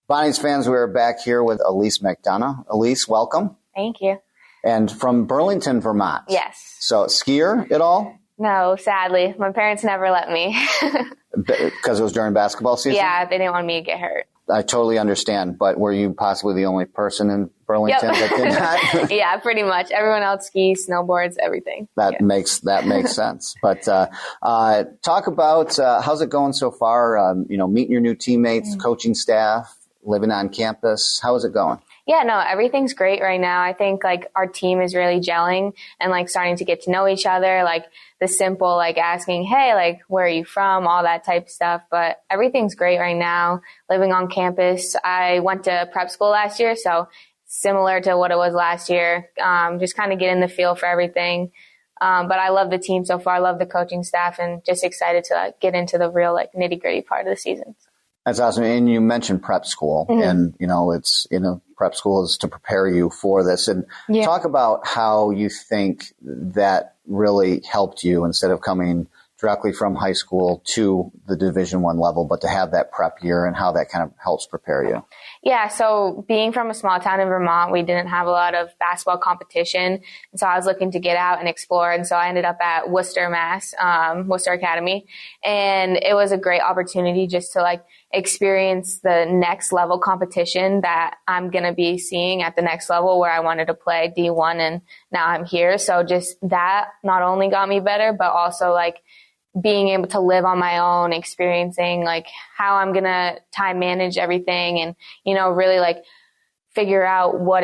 Bonnie's fans, we are back here with Elyse MacDonough. Elyse, welcome. Thank you. And from Burlington, Vermont. Yes. So skier at all? No, sadly. My parents never let me. Because it was during basketball season? Yeah, they didn't want me to get hurt. I totally understand. But were you possibly the only person in Burlington that did not? Yeah, pretty much. Everyone else skis, snowboards, everything. That makes sense. But talk about how's it going so far? Meeting your new teammates, coaching staff, living on campus. How is it going? Yeah, no, everything's great right now. I think our team is really gelling and starting to get to know each other, the simple asking, hey, where are you from? All that type of stuff. But everything's great right now. Living on campus. I went to prep school last year, so similar to what it was last year. Just kind of getting the feel for everything. But I love the team so far. I love the coaching staff and just excited to get into the real nitty gritty part of the season. That's awesome. And you mentioned prep school and, prep school is to prepare you for this. And talk about how you think that really helped you instead of coming directly from high school to the Division I level, but to have that prep year and how that kind of helps prepare you. Yeah. So being from a small town in Vermont, we didn't have a lot of basketball competition. And so I was looking to get out and explore. And so I ended up at Worcester, Mass, Worcester Academy. And it was a great opportunity just to experience the next level competition that I'm going to be seeing at the next level where I wanted to play D1 and now I'm here. So just that not only got me better, but also being able to live on my own, experiencing how I'm going to time manage everything and, really figure out what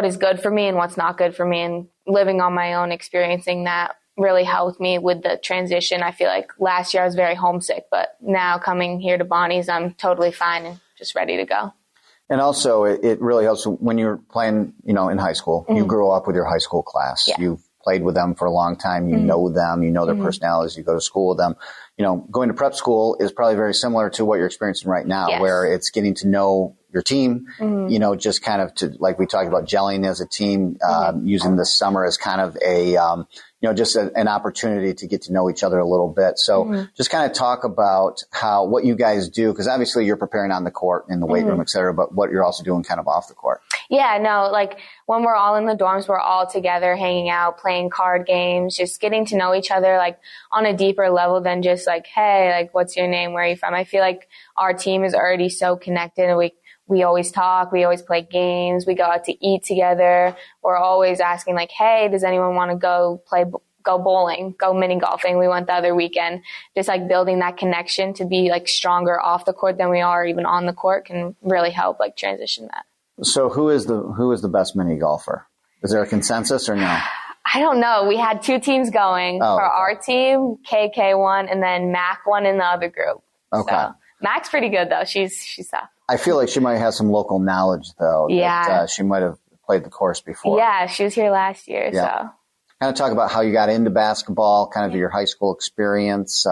is good for me and what's not good for me, and living on my own, experiencing that really helped me with the transition. I feel like last year I was very homesick, but now coming here to Bonnie's, I'm totally fine and just ready to go. And also it really helps when you're playing, in high school. You grew up with your high school class. Yeah. You've played with them for a long time. You know them, you know their personalities, you go to school with them. Going to prep school is probably very similar to what you're experiencing right now, where it's getting to know your team, just kind of to, like we talked about, gelling as a team, using this summer as kind of a, just an opportunity to get to know each other a little bit. So just kind of talk about what you guys do, because obviously you're preparing on the court, in the weight room, et cetera, but what you're also doing kind of off the court. Yeah, no, when we're all in the dorms, we're all together hanging out, playing card games, just getting to know each other on a deeper level than just hey, what's your name? Where are you from? I feel like our team is already so connected, and we always talk, we always play games, we go out to eat together. We're always asking hey, does anyone want to go bowling, go mini golfing? We went the other weekend. Just building that connection to be stronger off the court than we are even on the court can really help transition that. So who is the best mini golfer? Is there a consensus or no? I don't know. We had two teams going. For our team, KK won, and then Mac won in the other group. Okay. So Mac's pretty good though. She's tough. I feel like she might have some local knowledge though. Yeah. That, she might have played the course before. Yeah, she was here last year. Yeah. So kind of talk about how you got into basketball, kind of your high school experience,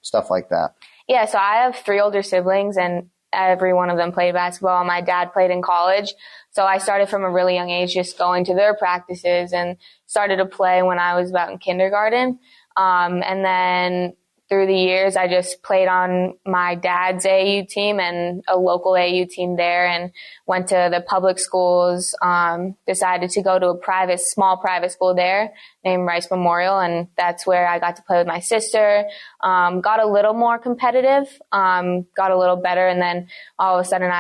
stuff like that. Yeah. So I have 3 older siblings, and every one of them played basketball. My dad played in college. So I started from a really young age just going to their practices and started to play when I was about in kindergarten. And then through the years, I just played on my dad's AAU team and a local AAU team there, and went to the public schools, decided to go to a small private school there named Rice Memorial. And that's where I got to play with my sister, got a little more competitive, got a little better. And then all of a sudden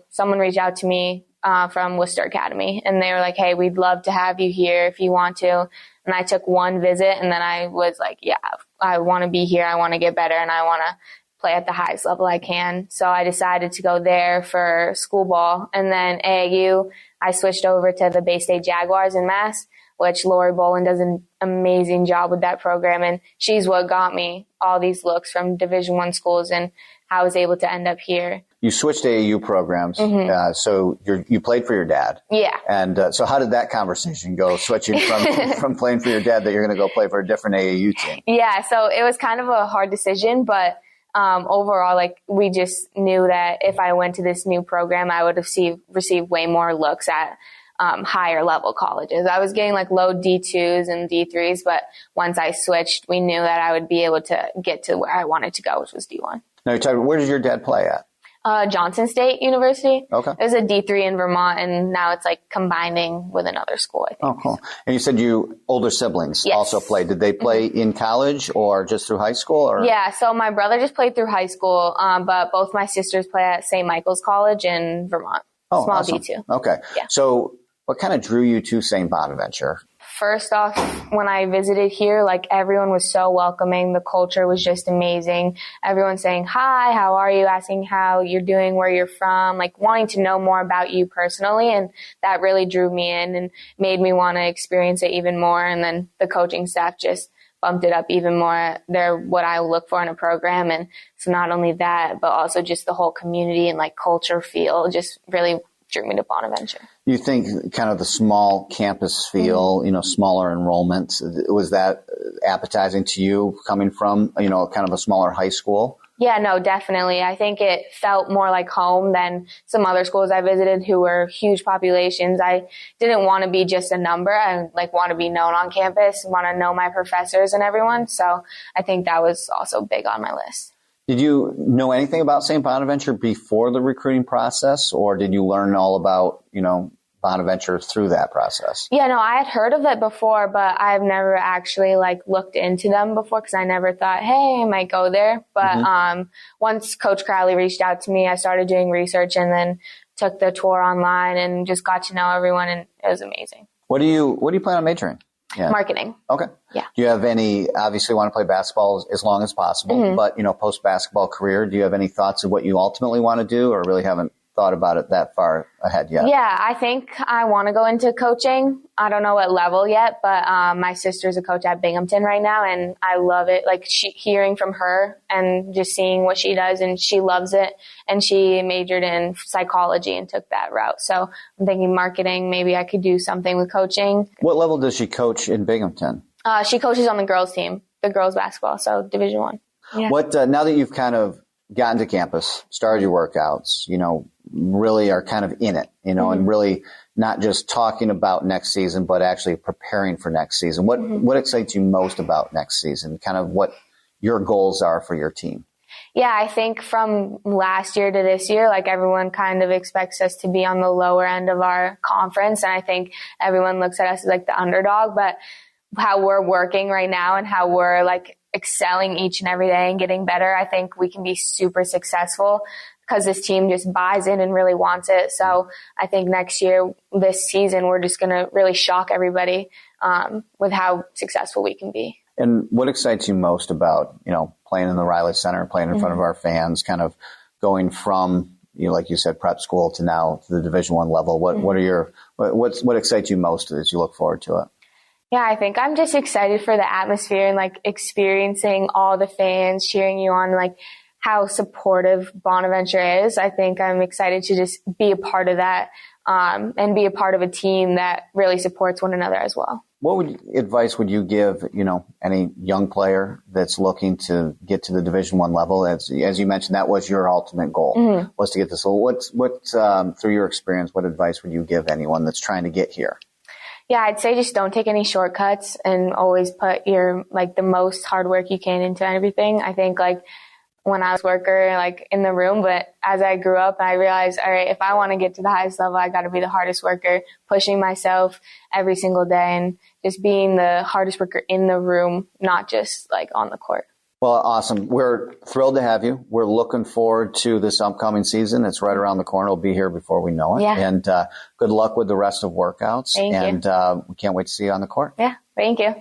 someone reached out to me, from Worcester Academy, and they were like, hey, we'd love to have you here if you want to. And I took one visit, and then I was like, yeah, I want to be here. I want to get better, and I want to play at the highest level I can. So I decided to go there for school ball. And then AAU, I switched over to the Bay State Jaguars in Mass, which Lori Bolin does an amazing job with that program. And she's what got me all these looks from Division I schools, and I was able to end up here. You switched AAU programs, so you played for your dad. Yeah. And so how did that conversation go, switching from playing for your dad that you're going to go play for a different AAU team? Yeah, so it was kind of a hard decision, but overall, we just knew that if I went to this new program, I would receive way more looks at higher level colleges. I was getting low D2s and D3s, but once I switched, we knew that I would be able to get to where I wanted to go, which was D1. Now, where did your dad play at? Johnson State University. Okay. It was a D3 in Vermont, and now it's like combining with another school, I think. Oh, cool. And you said you older siblings Yes. also played. Did they play in college or just through high school? Or? Yeah, so my brother just played through high school, but both my sisters play at St. Michael's College in Vermont. Oh, Small awesome. D2. Okay. Yeah. So what kind of drew you to St. Bonaventure? First off, when I visited here, like everyone was so welcoming. The culture was just amazing. Everyone saying, hi, how are you? Asking how you're doing, where you're from, like wanting to know more about you personally. And that really drew me in and made me want to experience it even more. And then the coaching staff just bumped it up even more. They're what I look for in a program. And so not only that, but also just the whole community and like culture feel just really drew me to Bonaventure. You think kind of the small campus feel, smaller enrollment, was that appetizing to you coming from, kind of a smaller high school? Yeah, no, definitely. I think it felt more like home than some other schools I visited who were huge populations. I didn't want to be just a number. I want to be known on campus, want to know my professors and everyone. So I think that was also big on my list. Did you know anything about St. Bonaventure before the recruiting process, or did you learn all about, Bonaventure through that process? Yeah, no, I had heard of it before, but I've never actually looked into them before because I never thought, hey, I might go there. But once Coach Reilly reached out to me, I started doing research and then took the tour online and just got to know everyone, and it was amazing. What do you plan on majoring? Yeah. Marketing. Okay. Yeah. Do you have any, obviously want to play basketball as long as possible, but, post-basketball career, do you have any thoughts of what you ultimately want to do, or really haven't thought about it that far ahead yet? Yeah, I think I want to go into coaching. I don't know what level yet, but my sister's a coach at Binghamton right now, and I love it. Hearing from her and just seeing what she does, and she loves it. And she majored in psychology and took that route. So I'm thinking marketing, maybe I could do something with coaching. What level does she coach in Binghamton? She coaches on the girls team, the girls basketball, so Division I. Yeah. What now that you've kind of gotten to campus, started your workouts, really are kind of in it, and really not just talking about next season, but actually preparing for next season. What excites you most about next season? Kind of what your goals are for your team? Yeah, I think from last year to this year, everyone kind of expects us to be on the lower end of our conference. And I think everyone looks at us as the underdog, but how we're working right now and how we're excelling each and every day and getting better, I think we can be super successful because this team just buys in and really wants it. So I think next year, this season, we're just going to really shock everybody with how successful we can be. And what excites you most about, playing in the Reilly Center, playing in front of our fans, kind of going from, like you said, prep school to now to the Division I level? What excites you most as you look forward to it? Yeah, I think I'm just excited for the atmosphere and experiencing all the fans cheering you on, how supportive Bonaventure is. I think I'm excited to just be a part of that and be a part of a team that really supports one another as well. What advice would you give, any young player that's looking to get to the Division I level? As you mentioned, that was your ultimate goal, was to get this level. What through your experience, what advice would you give anyone that's trying to get here? Yeah, I'd say just don't take any shortcuts and always put your, the most hard work you can into everything. I think, when I was a worker, in the room, but as I grew up, I realized, all right, if I want to get to the highest level, I got to be the hardest worker, pushing myself every single day and just being the hardest worker in the room, not just on the court. Well, awesome. We're thrilled to have you. We're looking forward to this upcoming season. It's right around the corner. It'll be here before we know it. Yeah. And good luck with the rest of workouts. Thank you. And we can't wait to see you on the court. Yeah. Thank you.